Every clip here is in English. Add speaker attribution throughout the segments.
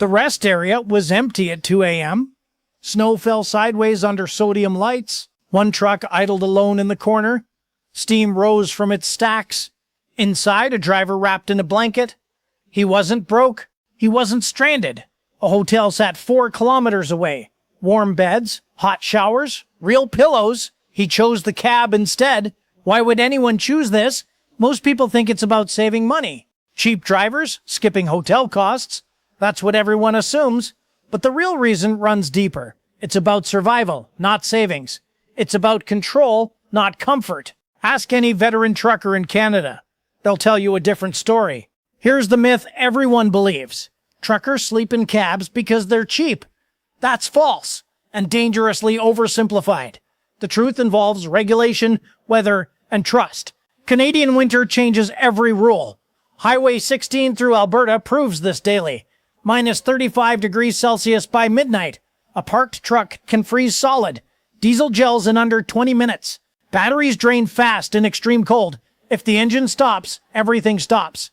Speaker 1: The rest area was empty at 2 a.m. Snow fell sideways under sodium lights. One truck idled alone in the corner. Steam rose from its stacks. Inside, a driver wrapped in a blanket. He wasn't broke. He wasn't stranded. A hotel sat 4 kilometers away. Warm beds, hot showers, real pillows. He chose the cab instead. Why would anyone choose this? Most people think it's about saving money. Cheap drivers, skipping hotel costs. That's what everyone assumes. But the real reason runs deeper. It's about survival, not savings. It's about control, not comfort. Ask any veteran trucker in Canada. They'll tell you a different story. Here's the myth everyone believes. Truckers sleep in cabs because they're cheap. That's false and dangerously oversimplified. The truth involves regulation, weather, and trust. Canadian winter changes every rule. Highway 16 through Alberta proves this daily. Minus 35 degrees Celsius by midnight. A parked truck can freeze solid. Diesel gels in under 20 minutes. Batteries drain fast in extreme cold. If the engine stops, everything stops.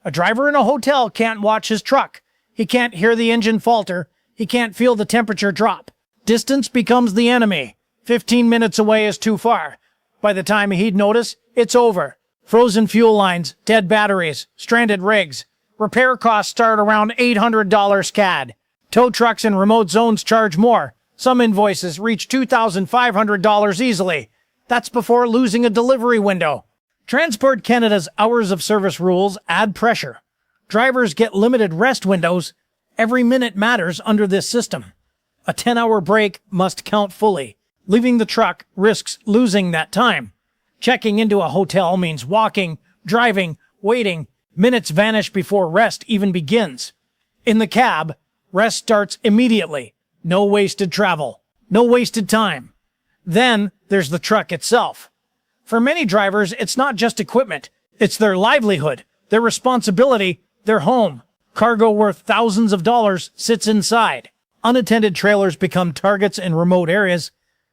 Speaker 1: A driver in a hotel can't watch his truck. He can't hear the engine falter. He can't feel the temperature drop. Distance becomes the enemy. 15 minutes away is too far. By the time he'd notice, it's over. Frozen fuel lines, dead batteries, stranded rigs. Repair costs start around $800 CAD. Tow trucks in remote zones charge more. Some invoices reach $2,500 easily. That's before losing a delivery window. Transport Canada's hours of service rules add pressure. Drivers get limited rest windows. Every minute matters under this system. A 10-hour break must count fully. Leaving the truck risks losing that time. Checking into a hotel means walking, driving, waiting. Minutes vanish before rest even begins. In the cab, rest starts immediately. No wasted travel. No wasted time. Then there's the truck itself. For many drivers, it's not just equipment. It's their livelihood, their responsibility, their home. Cargo worth thousands of dollars sits inside. Unattended trailers become targets in remote areas.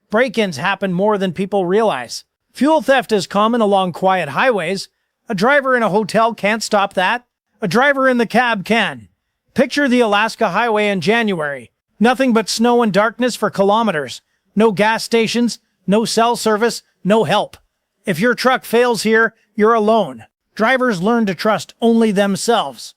Speaker 1: Break-ins happen more than people realize. Fuel theft is common along quiet highways. A driver in a hotel can't stop that. A driver in the cab can. Picture the Alaska Highway in January. Nothing but snow and darkness for kilometers. No gas stations, no cell service, no help. If your truck fails here, you're alone. Drivers learn to trust only themselves.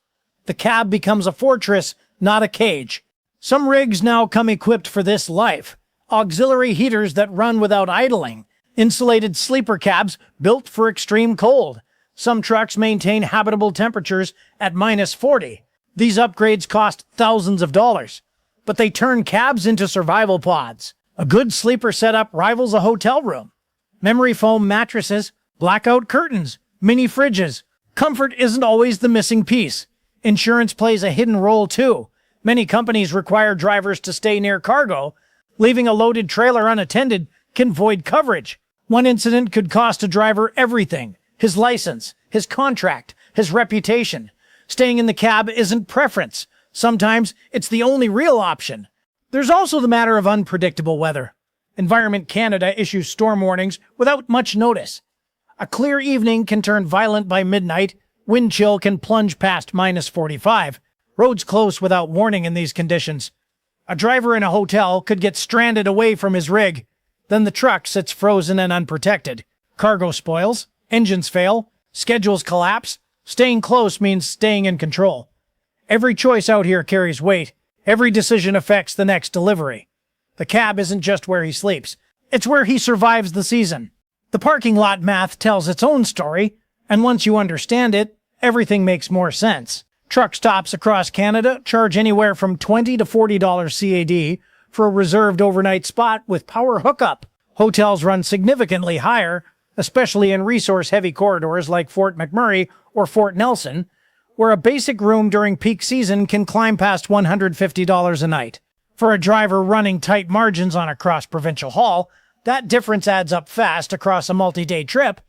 Speaker 1: The cab becomes a fortress, not a cage. Some rigs now come equipped for this life. Auxiliary heaters that run without idling. Insulated sleeper cabs built for extreme cold. Some trucks maintain habitable temperatures at minus 40. These upgrades cost thousands of dollars, but they turn cabs into survival pods. A good sleeper setup rivals a hotel room. Memory foam mattresses, blackout curtains, mini fridges. Comfort isn't always the missing piece. Insurance plays a hidden role too. Many companies require drivers to stay near cargo. Leaving a loaded trailer unattended can void coverage. One incident could cost a driver everything. His license, his contract, his reputation. Staying in the cab isn't preference. Sometimes it's the only real option. There's also the matter of unpredictable weather. Environment Canada issues storm warnings without much notice. A clear evening can turn violent by midnight. Wind chill can plunge past minus 45. Roads close without warning in these conditions. A driver in a hotel could get stranded away from his rig. Then the truck sits frozen and unprotected. Cargo spoils. Engines fail. Schedules collapse. Staying close means staying in control. Every choice out here carries weight. Every decision affects the next delivery. The cab isn't just where he sleeps. It's where he survives the season. The parking lot math tells its own story, and once you understand it, everything makes more sense. Truck stops across Canada charge anywhere from $20 to $40 CAD for a reserved overnight spot with power hookup. Hotels run significantly higher, especially in resource-heavy corridors like Fort McMurray or Fort Nelson, where a basic room during peak season can climb past $150 a night. For a driver running tight margins on a cross-provincial haul, that difference adds up fast across a multi-day trip,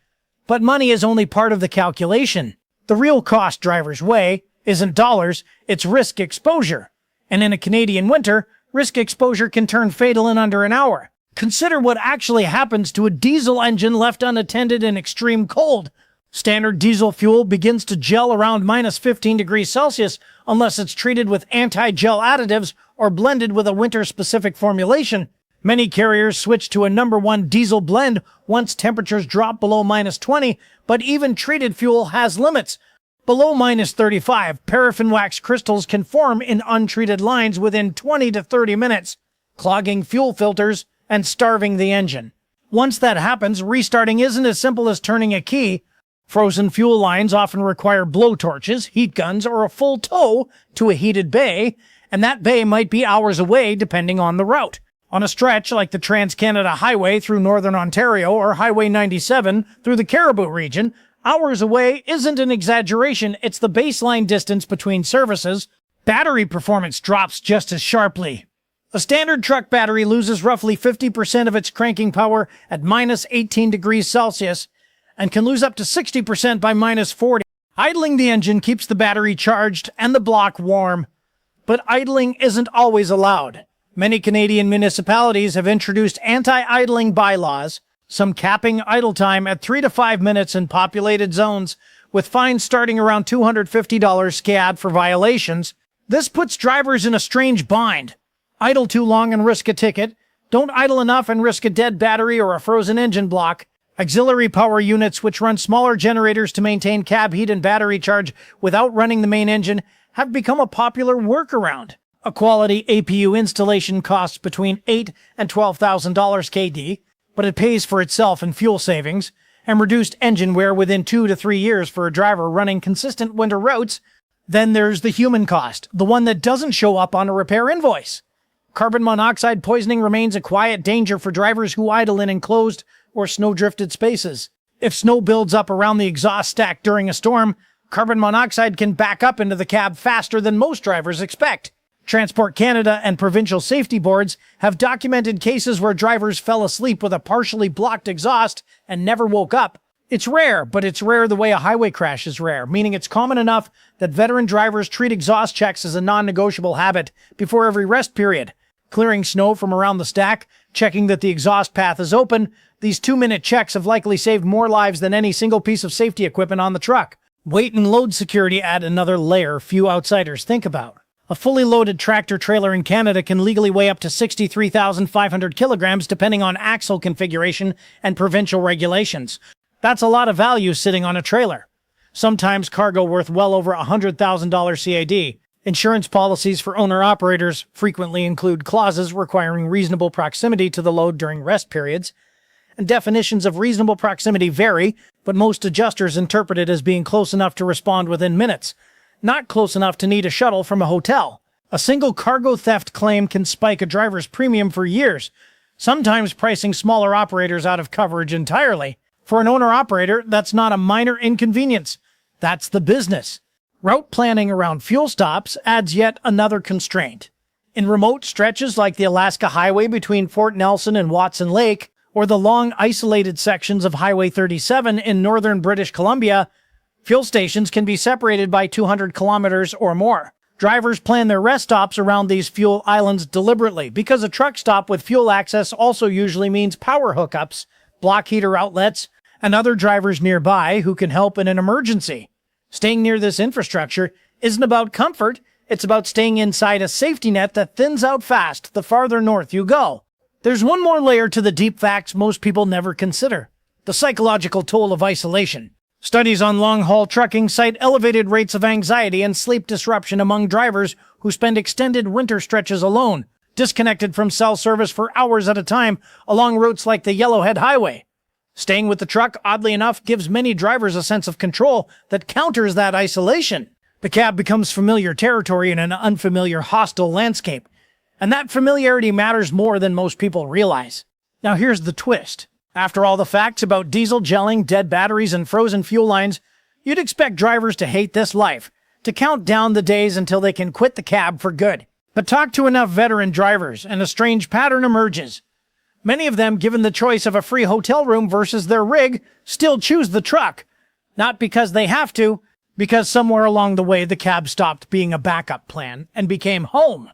Speaker 1: but money is only part of the calculation. The real cost drivers weigh isn't dollars, it's risk exposure. And in a Canadian winter, risk exposure can turn fatal in under an hour. Consider what actually happens to a diesel engine left unattended in extreme cold. Standard diesel fuel begins to gel around minus 15 degrees Celsius unless it's treated with anti-gel additives or blended with a winter-specific formulation. Many carriers switch to a number 1 diesel blend once temperatures drop below minus 20, but even treated fuel has limits. Below minus 35, paraffin wax crystals can form in untreated lines within 20 to 30 minutes, clogging fuel filters and starving the engine. Once that happens, restarting isn't as simple as turning a key. Frozen fuel lines often require blowtorches, heat guns, or a full tow to a heated bay, and that bay might be hours away depending on the route. On a stretch like the Trans-Canada Highway through northern Ontario or Highway 97 through the Cariboo region, hours away isn't an exaggeration, it's the baseline distance between services. Battery performance drops just as sharply. A standard truck battery loses roughly 50% of its cranking power at minus 18 degrees Celsius and can lose up to 60% by minus 40. Idling the engine keeps the battery charged and the block warm, but idling isn't always allowed. Many Canadian municipalities have introduced anti-idling bylaws, some capping idle time at 3 to 5 minutes in populated zones, with fines starting around $250 SCAD for violations. This puts drivers in a strange bind. Idle too long and risk a ticket. Don't idle enough and risk a dead battery or a frozen engine block. Auxiliary power units, which run smaller generators to maintain cab heat and battery charge without running the main engine, have become a popular workaround. A quality APU installation costs between $8,000 and $12,000 KD, but it pays for itself in fuel savings and reduced engine wear within 2 to 3 years for a driver running consistent winter routes. Then there's the human cost, the one that doesn't show up on a repair invoice. Carbon monoxide poisoning remains a quiet danger for drivers who idle in enclosed or snow-drifted spaces. If snow builds up around the exhaust stack during a storm, carbon monoxide can back up into the cab faster than most drivers expect. Transport Canada and provincial safety boards have documented cases where drivers fell asleep with a partially blocked exhaust and never woke up. It's rare, but it's rare the way a highway crash is rare, meaning it's common enough that veteran drivers treat exhaust checks as a non-negotiable habit before every rest period. Clearing snow from around the stack, checking that the exhaust path is open, these 2-minute checks have likely saved more lives than any single piece of safety equipment on the truck. Weight and load security add another layer few outsiders think about. A fully loaded tractor-trailer in Canada can legally weigh up to 63,500 kilograms depending on axle configuration and provincial regulations. That's a lot of value sitting on a trailer. Sometimes cargo worth well over $100,000 CAD. Insurance policies for owner-operators frequently include clauses requiring reasonable proximity to the load during rest periods, and definitions of reasonable proximity vary, but most adjusters interpret it as being close enough to respond within minutes, not close enough to need a shuttle from a hotel. A single cargo theft claim can spike a driver's premium for years, sometimes pricing smaller operators out of coverage entirely. For an owner-operator, that's not a minor inconvenience. That's the business. Route planning around fuel stops adds yet another constraint. In remote stretches like the Alaska Highway between Fort Nelson and Watson Lake, or the long isolated sections of Highway 37 in northern British Columbia, fuel stations can be separated by 200 kilometers or more. Drivers plan their rest stops around these fuel islands deliberately, because a truck stop with fuel access also usually means power hookups, block heater outlets, and other drivers nearby who can help in an emergency. Staying near this infrastructure isn't about comfort, it's about staying inside a safety net that thins out fast the farther north you go. There's one more layer to the deep facts most people never consider: the psychological toll of isolation. Studies on long-haul trucking cite elevated rates of anxiety and sleep disruption among drivers who spend extended winter stretches alone, disconnected from cell service for hours at a time along routes like the Yellowhead Highway. Staying with the truck, oddly enough, gives many drivers a sense of control that counters that isolation. The cab becomes familiar territory in an unfamiliar, hostile landscape, and that familiarity matters more than most people realize. Now here's the twist. After all the facts about diesel gelling, dead batteries, and frozen fuel lines, you'd expect drivers to hate this life, to count down the days until they can quit the cab for good. But talk to enough veteran drivers, and a strange pattern emerges. Many of them, given the choice of a free hotel room versus their rig, still choose the truck. Not because they have to, because somewhere along the way the cab stopped being a backup plan and became home.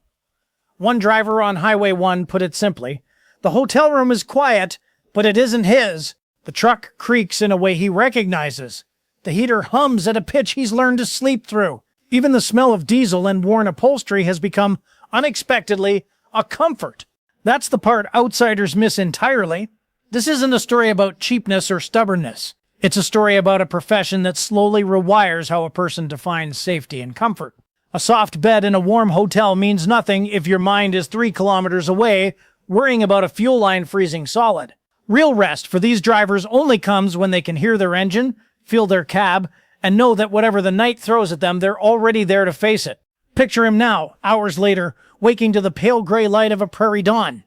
Speaker 1: One driver on Highway 1 put it simply: the hotel room is quiet, but it isn't his. The truck creaks in a way he recognizes. The heater hums at a pitch he's learned to sleep through. Even the smell of diesel and worn upholstery has become, unexpectedly, a comfort. That's the part outsiders miss entirely. This isn't a story about cheapness or stubbornness. It's a story about a profession that slowly rewires how a person defines safety and comfort. A soft bed in a warm hotel means nothing if your mind is 3 kilometers away, worrying about a fuel line freezing solid. Real rest for these drivers only comes when they can hear their engine, feel their cab, and know that whatever the night throws at them, they're already there to face it. Picture him now, hours later, waking to the pale gray light of a prairie dawn.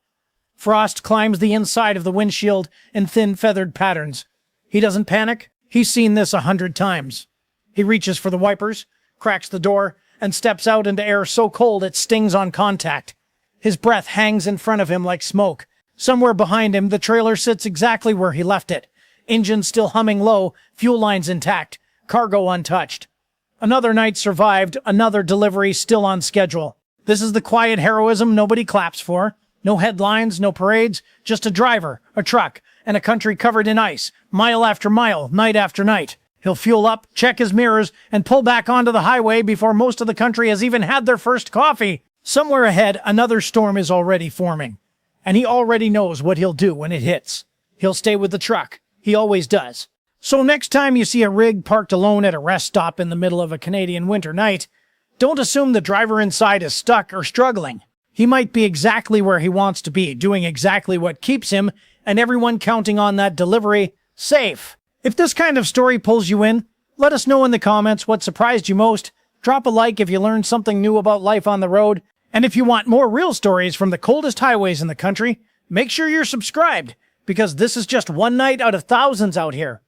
Speaker 1: Frost climbs the inside of the windshield in thin feathered patterns. He doesn't panic. He's seen this 100 times. He reaches for the wipers, cracks the door, and steps out into air so cold it stings on contact. His breath hangs in front of him like smoke. Somewhere behind him, the trailer sits exactly where he left it. Engine still humming low, fuel lines intact, cargo untouched. Another night survived, another delivery still on schedule. This is the quiet heroism nobody claps for. No headlines, no parades, just a driver, a truck, and a country covered in ice, mile after mile, night after night. He'll fuel up, check his mirrors, and pull back onto the highway before most of the country has even had their first coffee. Somewhere ahead, another storm is already forming. And he already knows what he'll do when it hits. He'll stay with the truck. He always does. So next time you see a rig parked alone at a rest stop in the middle of a Canadian winter night, don't assume the driver inside is stuck or struggling. He might be exactly where he wants to be, doing exactly what keeps him and everyone counting on that delivery safe. If this kind of story pulls you in, let us know in the comments what surprised you most. Drop a like if you learned something new about life on the road. And if you want more real stories from the coldest highways in the country, make sure you're subscribed, because this is just one night out of thousands out here.